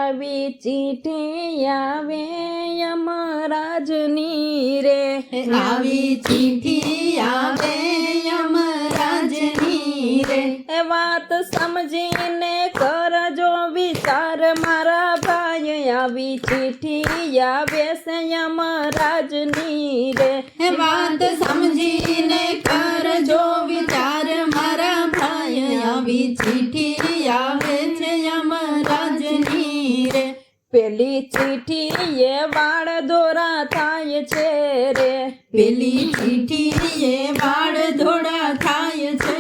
આવી ચીઠી આવે યમરાજની રે, આવી ચીઠી આવે યમરાજની રે, એ વાત સમજીને કરજો વિચાર મારા ભાઈ, આવી ચીઠી આવે છે યમરાજની રે, એ વાત સમજીને કરજો વિચાર મારા ભાઈ, આવી ચીઠી આવે છે યમરાજની રે, પેલી ચીઠી એ વાળ દોરા થાય છે રે, પેલી ચીઠી એ વાળ ધોળા થાય છે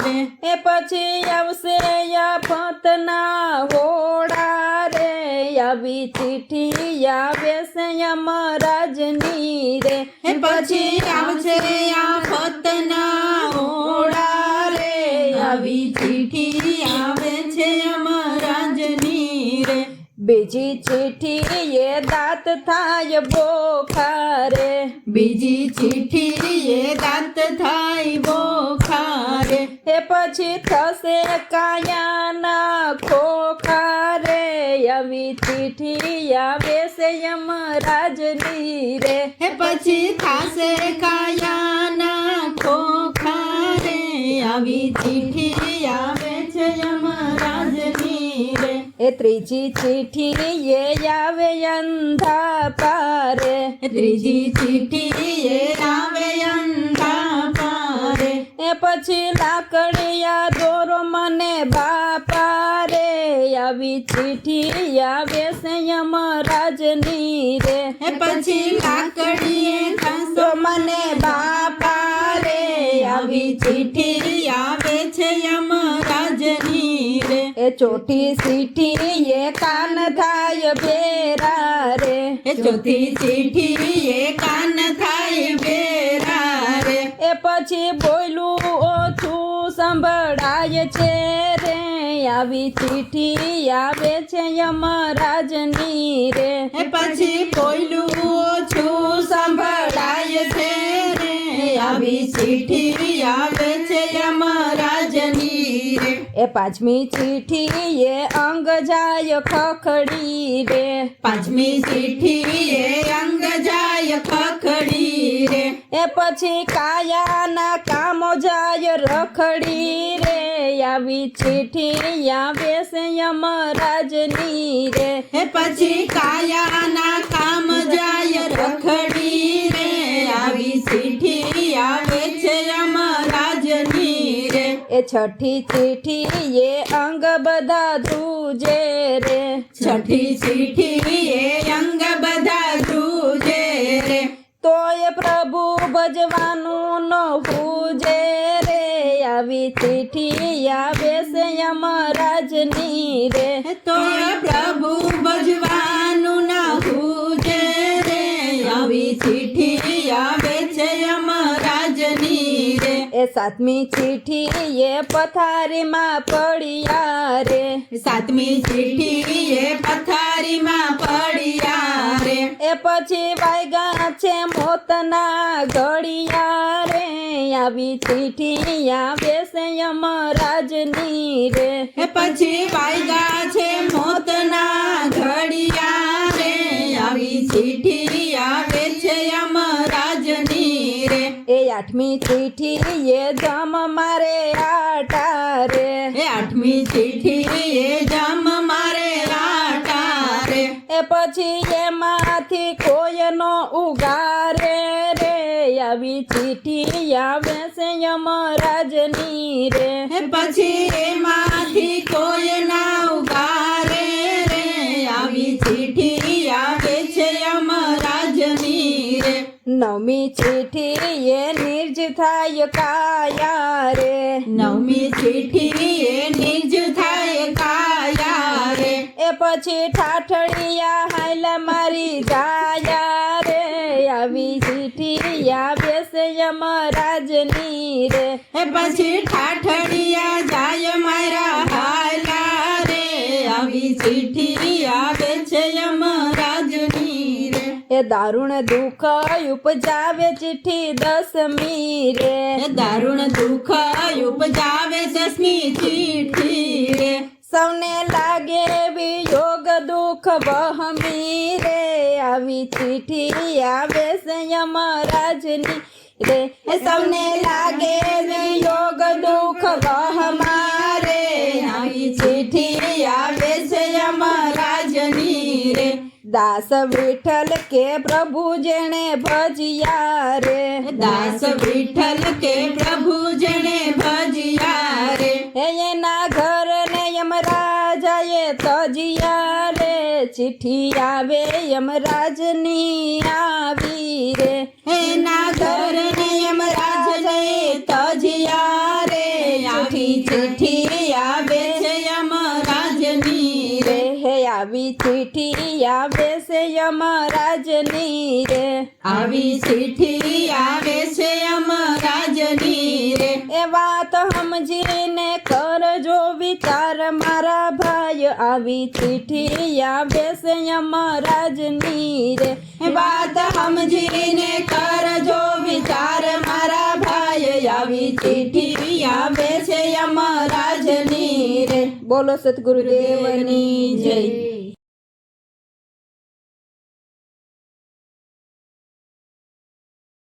રે, એ પછી આવશે આફતના હોડા રે, આવી ચીઠી આવે છે યમરાજની રે, એ પછી આવશે આફતના ઓળા રે, આવી ચીઠી આવે છે યમરાજની રે, બીજી ચીઠી એ દાંત થાય બોખારે, બીજી ચીઠી એ દાંત થાય બોખારે, એ પછી થશે કાયાના ખોખારે, આવી ચીઠી આવે છે યમરાજની રે, એ પછી થાશે કાયાના ખોખારે, આવી ચીઠી આવે છે યમરાજની રે, એ ત્રીજી ચીઠી એ આવે અંધા પારે, ત્રીજી ચીઠી એ આવે અંધા પારે, એ પછી લાકડિયા દોરો મને બાપા રે, આવી ચીઠી આવે છે યમરાજની રે, એ પછી લાકડીએ ખાસો મને બાપા રે, આવી ચીઠી આવે છે યમરાજની રે, એ ચોથી ચીઠી એ કાન થાય બેરા રે, એ ચોથી ચીઠી એ કાન થાય બેરા રે, એ પછી બોલું ઓછું સંભળાય છે રે, આવી ચીઠી આવે છે યમરાજની રે, એ પછી બોયલું ઓછું સંભળાય છે રે, આવી ચીઠી આવે છે યમરાજની રે, એ પાંચમી ચીઠી એ અંગ જાય ખખડી રે, પાંચમી ચીઠી એ અંગ જાય ખખડી રે, એ પછી કાયાના કામો જાય રખડી રે, આવી ચીઠી આવે છે યમરાજની રે, એ પછી કાયાના કામ જાય રખડી રે, આવી ચીઠી આવે છે યમરાજની રે, એ છઠ્ઠી ચીઠી એ અંગ બધા ધ્રુજે રે, છઠ્ઠી ચીઠી એ અંગ બધા ધ્રુજે રે, તો એ પ્રભુ ભજવાનું ન પૂજે રે, આવી ચીઠી આવે છે યમરાજની રે, તો એ પ્રભુ ભજવાનું ના પૂજે રે, આવી ચીઠી આવે છે યમરાજની રે, એ સાતમી ચીઠી એ પથારીમાં પડ્યા રે, સાતમી ચીઠી એ પથારીમાં પડ્યા રે, એ પછી વાગ્યા છે મોતના ઘડિયા રે, આવી ચીઠી આવે છે યમરાજની રે, એ પછી વાગ્યા છે મોતના ઘડિયા રે, આવી ચીઠી આવે છે યમરાજની રે, એ આઠમી ચીઠી એ જમ મારે આટા રે, એ આઠમી ચીઠી એ જમ મારે આટા રે, એ પછી એમાંથી કોઈનો ઉગારે રે, આવી ચીઠી આવે છે યમરાજની રે, એ પછી એમાંથી કોઈ ના ઉગારે રે, આવી ચીઠી આવે છે યમરાજની રે, નવમી ચીઠી એ નિર્જ થાય કાયા રે, નવમી ચીઠી એ નિજ થાય કાયા રે, એ પછી ઠાઠડિયા હાઈલા મારી જાયા રે, આવી ચીઠી આવે છે યમરાજની રે, એ પછી ઠાઠડિયા જાય મારા હાલા રે, આવી ચીઠી આવે છે યમરાજની રે, એ દારૂણ દુઃખ ઉપજાવે ચિઠ્ઠી દસમી રે, એ દારૂણ દુઃખ ઉપજાવે દસમી ચીઠી રે, સૌને લાગે વિયોગ દુઃખ દુઃખ વહમી રે આવી ચીઠી આવે છે યમરાજની રે સૌને લાગે વિયોગ દુઃખ વહમારે આવી ચીઠી આવે છે યમરાજની રે દાસ વિઠ્ઠલ કે પ્રભુ જેણે ભજ્યા રે દાસ વિઠ્ઠલ કે પ્રભુ જેણે ભજ્યા રે એના ઘર ને યમરાજાએ તજ્યા રે ચિઠ્ઠી આવે યમરાજની આવી રે એના ઘર ને યમરાજને તજ્યા રે આવી ચિઠ્ઠી આવે છે યમરાજની રે હે આવી ચિઠ્ઠી આવે છે યમરાજની રે આવી ચિઠ્ઠી આવે છે યમરાજની રે એ વાત સમજીને કરજો વિચાર મારા ભાઈ આવી ચિઠ્ઠી આવે છે યમરાજની રે વાત સમજીને કરજો વિચાર મારા ભાઈ આવી ચિઠ્ઠી આવે છે યમરાજની રે બોલો સદગુરુદેવની જય.